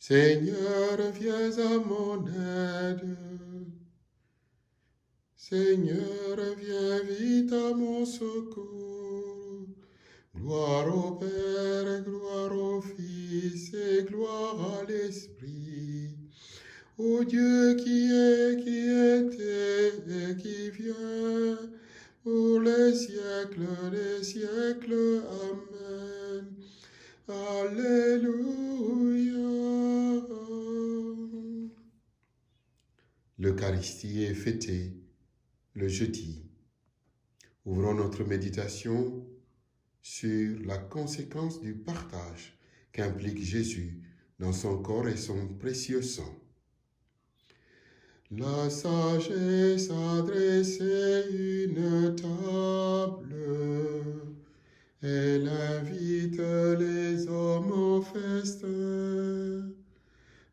Seigneur, viens à mon aide. Seigneur, viens vite à mon secours. Gloire au Père, gloire au Fils et gloire à l'Esprit. Ô Dieu qui était et qui vient, pour les siècles des siècles. Amen. Alléluia. L'Eucharistie est fêtée le jeudi. Ouvrons notre méditation sur la conséquence du partage qu'implique Jésus dans son corps et son précieux sang. La sagesse a dressé une table. Elle invite les hommes au festin.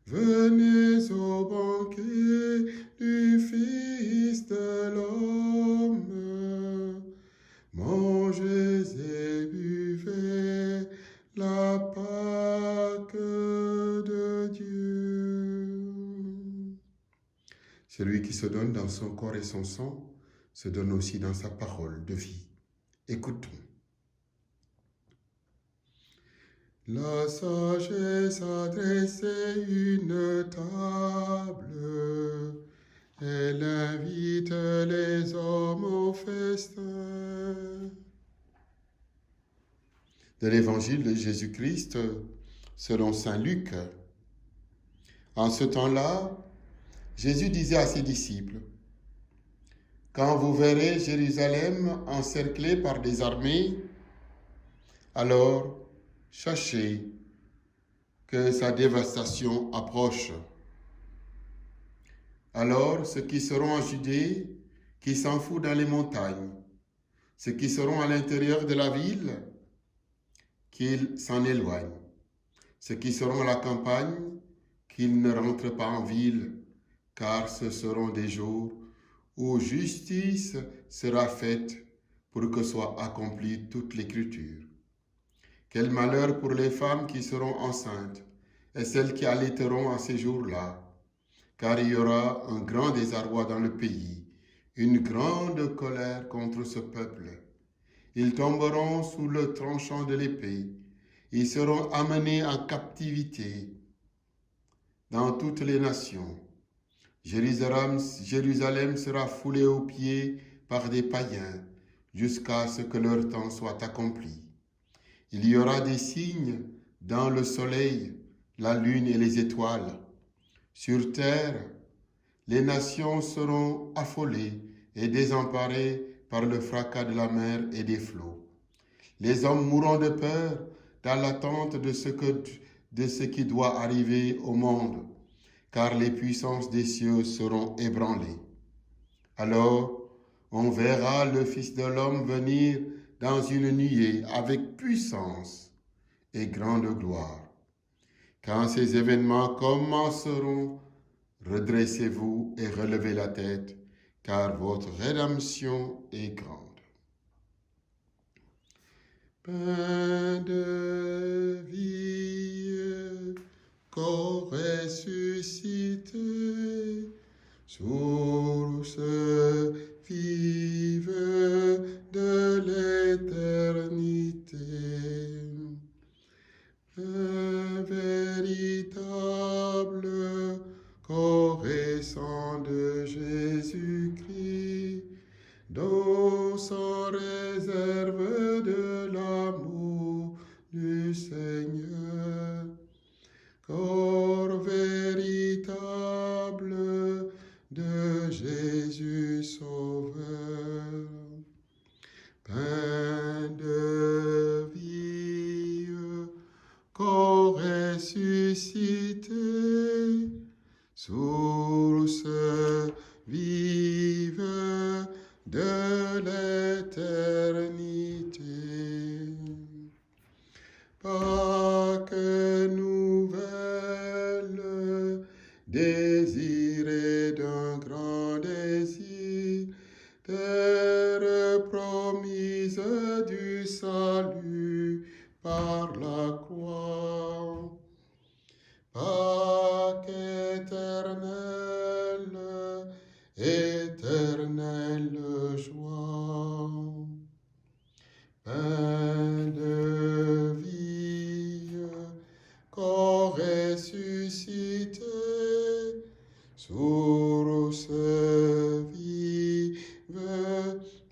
Venez au banquet du Fils de l'homme. Mangez et buvez la Pâque de Dieu. Celui qui se donne dans son corps et son sang se donne aussi dans sa parole de vie. Écoutons. La sagesse a dressé une table. Elle invite les hommes au festin. De l'évangile de Jésus-Christ selon saint Luc. En ce temps-là, Jésus disait à ses disciples, « Quand vous verrez Jérusalem encerclée par des armées, alors sachez que sa dévastation approche. Alors ceux qui seront en Judée, qui s'enfuient dans les montagnes, ceux qui seront à l'intérieur de la ville, qu'ils s'en éloignent, ceux qui seront à la campagne, qu'ils ne rentrent pas en ville, car ce seront des jours où justice sera faite pour que soit accomplie toute l'écriture. Quel malheur pour les femmes qui seront enceintes et celles qui allaiteront à ces jours-là, car il y aura un grand désarroi dans le pays, une grande colère contre ce peuple. Ils tomberont sous le tranchant de l'épée, ils seront amenés en captivité dans toutes les nations. Jérusalem sera foulée aux pieds par des païens jusqu'à ce que leur temps soit accompli. Il y aura des signes dans le soleil, la lune et les étoiles. Sur terre, les nations seront affolées et désemparées par le fracas de la mer et des flots. Les hommes mourront de peur dans l'attente de ce qui doit arriver au monde, car les puissances des cieux seront ébranlées. Alors, on verra le Fils de l'homme venir dans une nuée avec puissance et grande gloire. Quand ces événements commenceront, redressez-vous et relevez la tête, car votre rédemption est grande. Pain de vie, corps ressuscité, source vive de l'éternité. Un véritable corps et sang de Jésus-Christ, dont sans réserve de l'amour du Seigneur. Corps véritable de Jésus Sauveur. Pain de vie, corps ressuscité, source vive de l'éternité. Pâque nouvelle, désirée d'un grand désir, terre promise du salut par la croix. ressuscité, source vive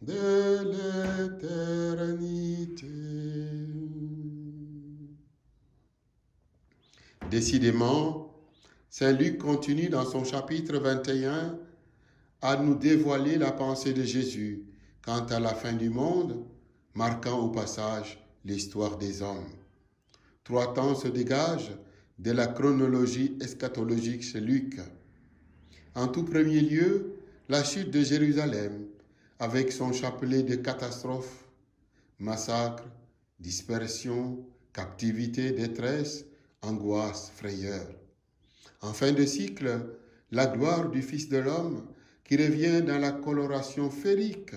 de l'éternité. Décidément, Saint Luc continue dans son chapitre 21 à nous dévoiler la pensée de Jésus quant à la fin du monde, marquant au passage l'histoire des hommes. 3 temps se dégagent de la chronologie eschatologique chez Luc. En tout premier lieu, la chute de Jérusalem, avec son chapelet de catastrophes, massacres, dispersion, captivité, détresse, angoisse, frayeur. En fin de cycle, la gloire du Fils de l'homme qui revient dans la coloration féerique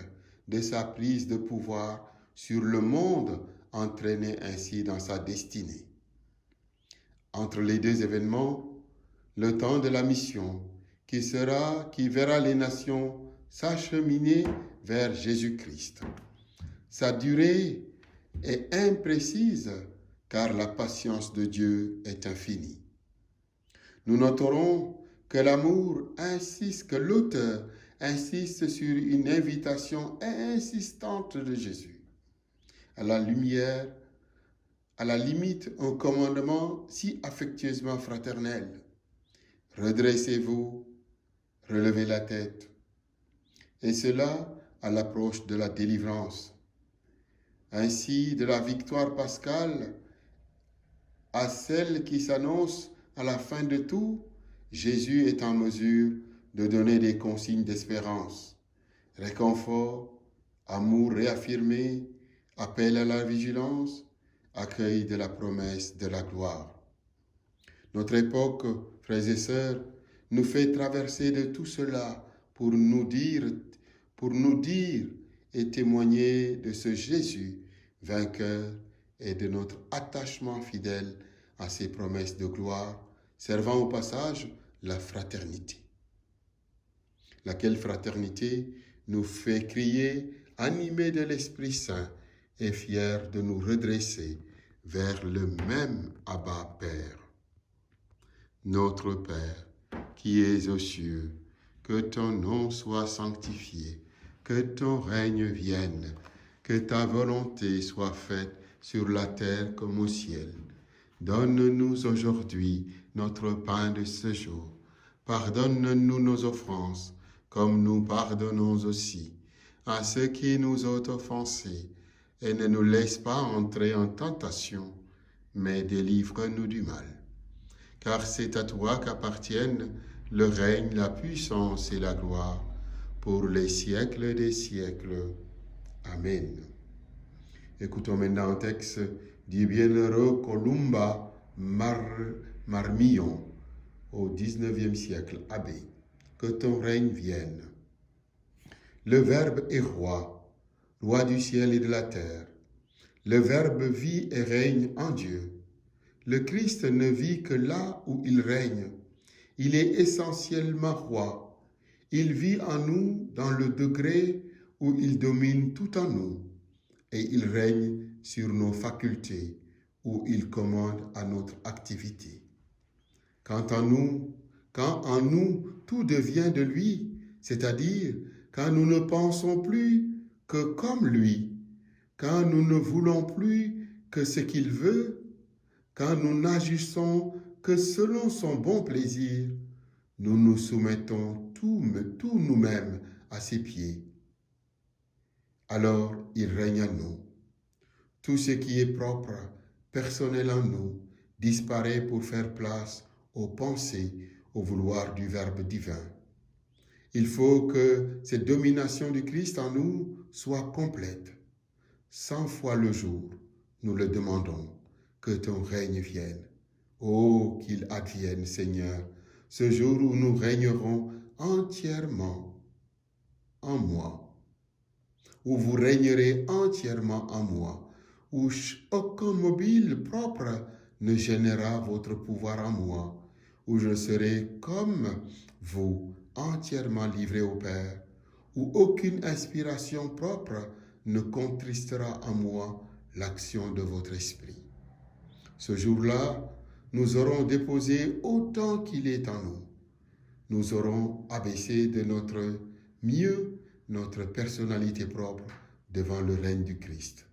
de sa prise de pouvoir sur le monde, entraîné ainsi dans sa destinée. Entre les deux événements, le temps de la mission qui verra les nations s'acheminer vers Jésus-Christ. Sa durée est imprécise car la patience de Dieu est infinie. Nous noterons que l'auteur insiste sur une invitation insistante de Jésus. À la limite, un commandement si affectueusement fraternel. Redressez-vous, relevez la tête. Et cela à l'approche de la délivrance. Ainsi, de la victoire pascale à celle qui s'annonce à la fin de tout, Jésus est en mesure de donner des consignes d'espérance, réconfort, amour réaffirmé, appel à la vigilance, accueil de la promesse de la gloire. Notre époque, frères et sœurs, nous fait traverser de tout cela pour nous dire et témoigner de ce Jésus vainqueur et de notre attachement fidèle à ses promesses de gloire, servant au passage la fraternité. Laquelle fraternité nous fait crier, animés de l'Esprit Saint et fiers de nous redresser vers le même Abba Père. Notre Père, qui es aux cieux, que ton nom soit sanctifié, que ton règne vienne, que ta volonté soit faite sur la terre comme au ciel. Donne-nous aujourd'hui notre pain de ce jour. Pardonne-nous nos offenses, comme nous pardonnons aussi à ceux qui nous ont offensés. Et ne nous laisse pas entrer en tentation, mais délivre-nous du mal. Car c'est à toi qu'appartiennent le règne, la puissance et la gloire, pour les siècles des siècles. Amen. Écoutons maintenant un texte du bienheureux Columba Marmillon, au XIXe siècle, abbé. Que ton règne vienne. Le Verbe est roi, roi du ciel et de la terre. Le Verbe vit et règne en Dieu. Le Christ ne vit que là où il règne. Il est essentiellement roi. Il vit en nous dans le degré où il domine tout en nous. Et il règne sur nos facultés, où il commande à notre activité. Quand en nous tout devient de lui, c'est-à-dire quand nous ne pensons plus que comme lui, quand nous ne voulons plus que ce qu'il veut, quand nous n'agissons que selon son bon plaisir, nous nous soumettons tout nous-mêmes à ses pieds. Alors il règne en nous. Tout ce qui est propre, personnel en nous, disparaît pour faire place aux pensées, au vouloir du Verbe divin. Il faut que cette domination du Christ en nous soit complète. 100 fois le jour, nous le demandons, que ton règne vienne. Oh, qu'il advienne, Seigneur, ce jour où nous régnerons entièrement en moi, où vous régnerez entièrement en moi, où aucun mobile propre ne gênera votre pouvoir en moi, où je serai comme vous, entièrement livré au Père, où aucune inspiration propre ne contristera en moi l'action de votre esprit. Ce jour-là, nous aurons déposé autant qu'il est en nous. Nous aurons abaissé de notre mieux notre personnalité propre devant le règne du Christ.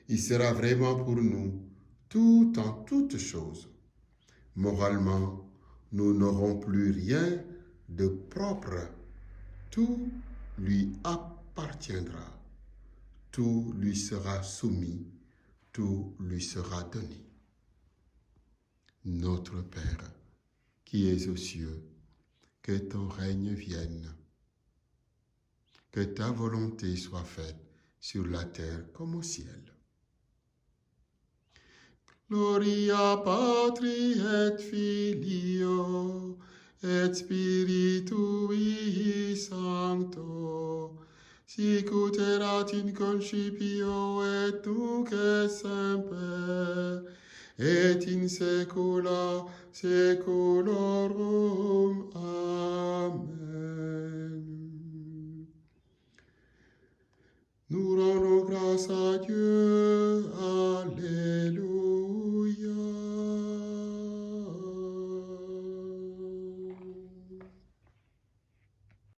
Il sera vraiment pour nous tout en toutes choses. Moralement, nous n'aurons plus rien de propre. Tout lui appartiendra. Tout lui sera soumis. Tout lui sera donné. Notre Père, qui es aux cieux, que ton règne vienne. Que ta volonté soit faite sur la terre comme au ciel. Gloria Patri et Filio et Spiritui Sancto, sic ut erat in concipio et nunc et semper, et in saecula saeculorum.